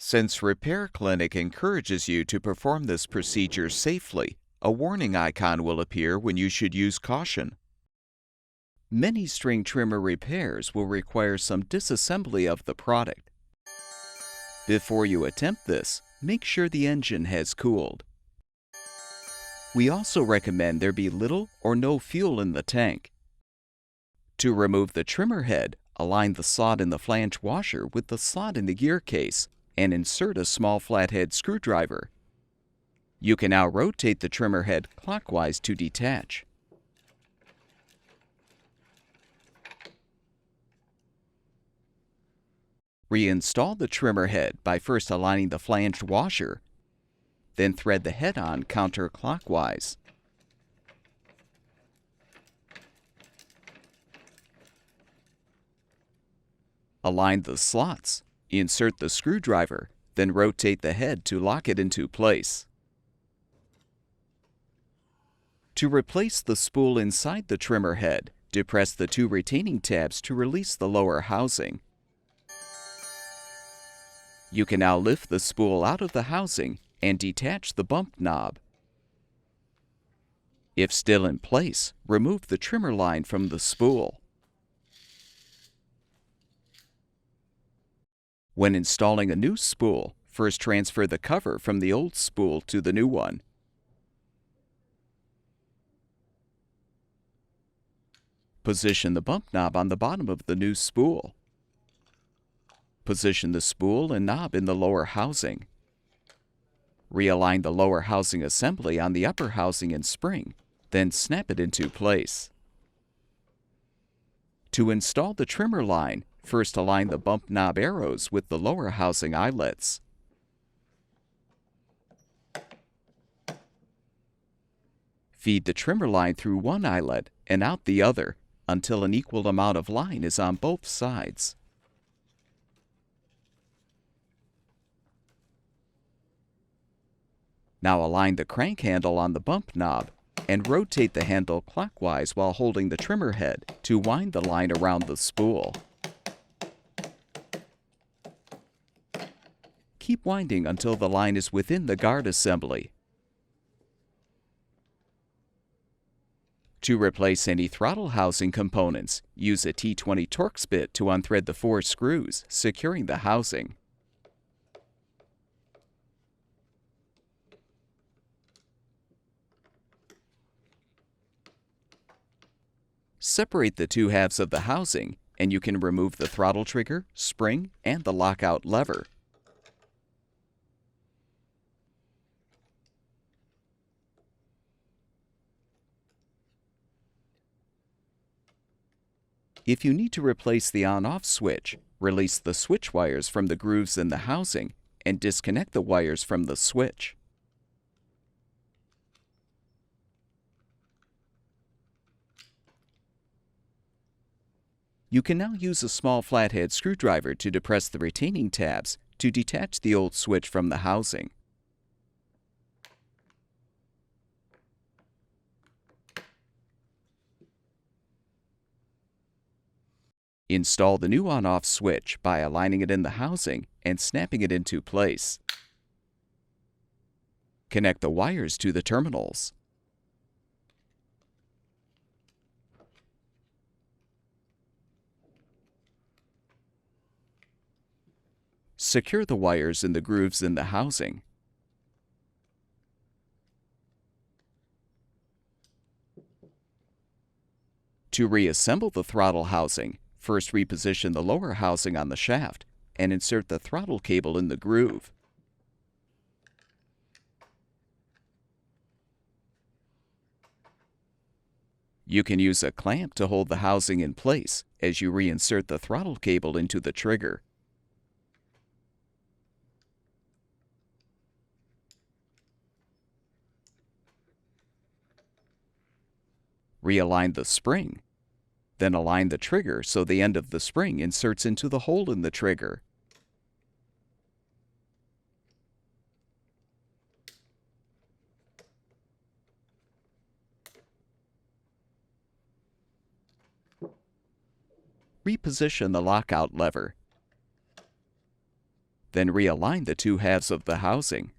Since Repair Clinic encourages you to perform this procedure safely, a warning icon will appear when you should use caution. Many string trimmer repairs will require some disassembly of the product. Before you attempt this, make sure the engine has cooled. We also recommend there be little or no fuel in the tank. To remove the trimmer head, align the slot in the flange washer with the slot in the gear case and insert a small flathead screwdriver. You can now rotate the trimmer head clockwise to detach. Reinstall the trimmer head by first aligning the flanged washer, then thread the head on counterclockwise. Align the slots, insert the screwdriver, then rotate the head to lock it into place. To replace the spool inside the trimmer head, depress the two retaining tabs to release the lower housing. You can now lift the spool out of the housing and detach the bump knob. If still in place, remove the trimmer line from the spool. When installing a new spool, first transfer the cover from the old spool to the new one. Position the bump knob on the bottom of the new spool. Position the spool and knob in the lower housing. Realign the lower housing assembly on the upper housing and spring, then snap it into place. To install the trimmer line, first align the bump knob arrows with the lower housing eyelets. Feed the trimmer line through one eyelet and out the other until an equal amount of line is on both sides. Now align the crank handle on the bump knob and rotate the handle clockwise while holding the trimmer head to wind the line around the spool. Keep winding until the line is within the guard assembly. To replace any throttle housing components, use a T20 Torx bit to unthread the 4 screws, securing the housing. Separate the two halves of the housing, and you can remove the throttle trigger, spring, and the lockout lever. If you need to replace the on-off switch, release the switch wires from the grooves in the housing and disconnect the wires from the switch. You can now use a small flathead screwdriver to depress the retaining tabs to detach the old switch from the housing. Install the new on-off switch by aligning it in the housing and snapping it into place. Connect the wires to the terminals. Secure the wires in the grooves in the housing. To reassemble the throttle housing, first reposition the lower housing on the shaft and insert the throttle cable in the groove. You can use a clamp to hold the housing in place as you reinsert the throttle cable into the trigger. Realign the spring. Then align the trigger so the end of the spring inserts into the hole in the trigger. Reposition the lockout lever. Then realign the two halves of the housing.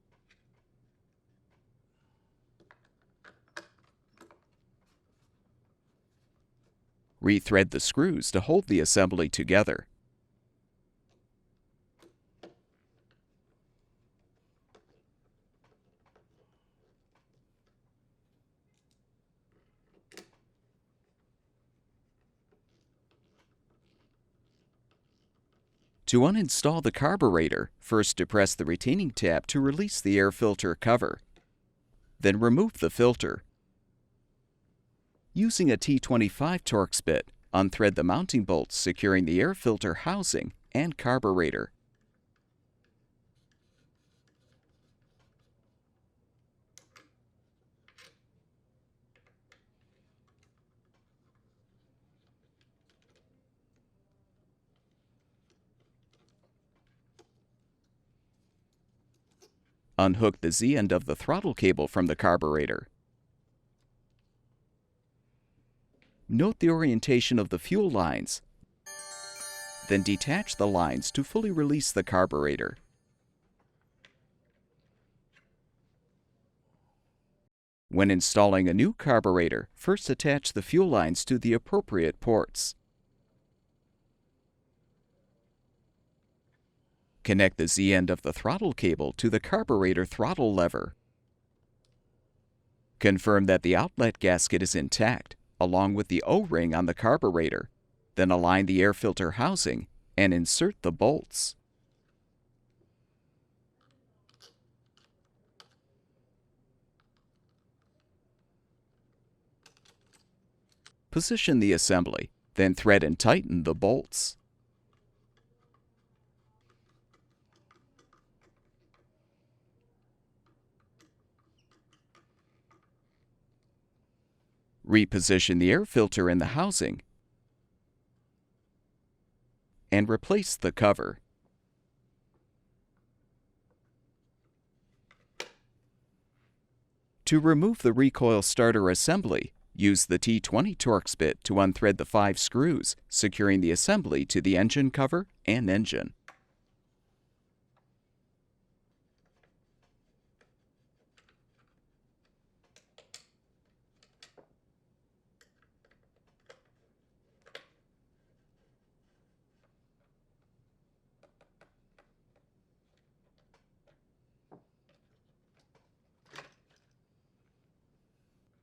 Rethread the screws to hold the assembly together. To uninstall the carburetor, first depress the retaining tab to release the air filter cover. Then remove the filter. Using a T25 Torx bit, unthread the mounting bolts securing the air filter housing and carburetor. Unhook the Z-end of the throttle cable from the carburetor. Note the orientation of the fuel lines. Then detach the lines to fully release the carburetor. When installing a new carburetor, first attach the fuel lines to the appropriate ports. Connect the Z-end of the throttle cable to the carburetor throttle lever. Confirm that the outlet gasket is intact, along with the O-ring on the carburetor. Then align the air filter housing and insert the bolts. Position the assembly, then thread and tighten the bolts. Reposition the air filter in the housing and replace the cover. To remove the recoil starter assembly, use the T20 Torx bit to unthread the 5 screws, securing the assembly to the engine cover and engine.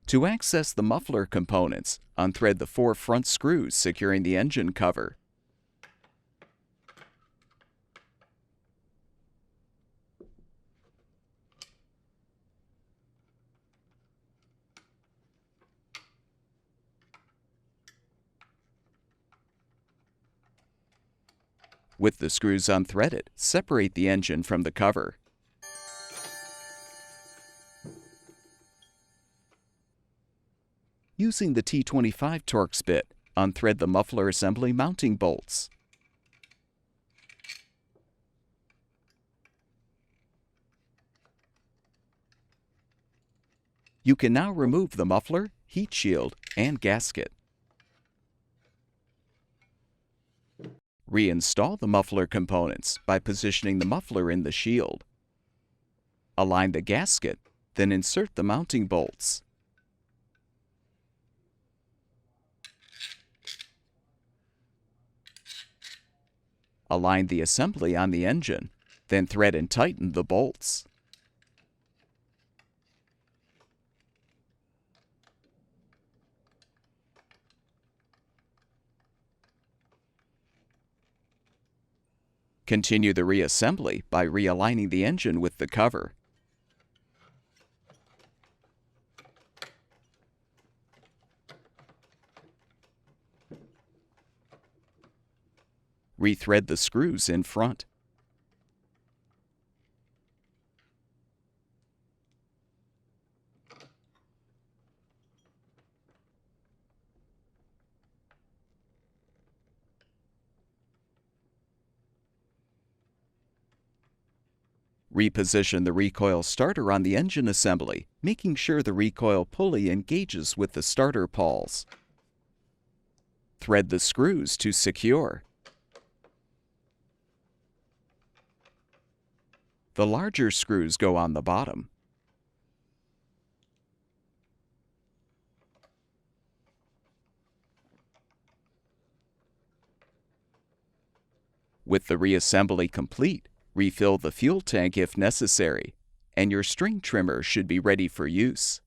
To access the muffler components, unthread the 4 front screws securing the engine cover. With the screws unthreaded, separate the engine from the cover. Using the T25 Torx bit, unthread the muffler assembly mounting bolts. You can now remove the muffler, heat shield, and gasket. Reinstall the muffler components by positioning the muffler in the shield. Align the gasket, then insert the mounting bolts. Align the assembly on the engine, then thread and tighten the bolts. Continue the reassembly by realigning the engine with the cover. Rethread the screws in front. Reposition the recoil starter on the engine assembly, making sure the recoil pulley engages with the starter pawls. Thread the screws to secure. The larger screws go on the bottom. With the reassembly complete, refill the fuel tank if necessary, and your string trimmer should be ready for use.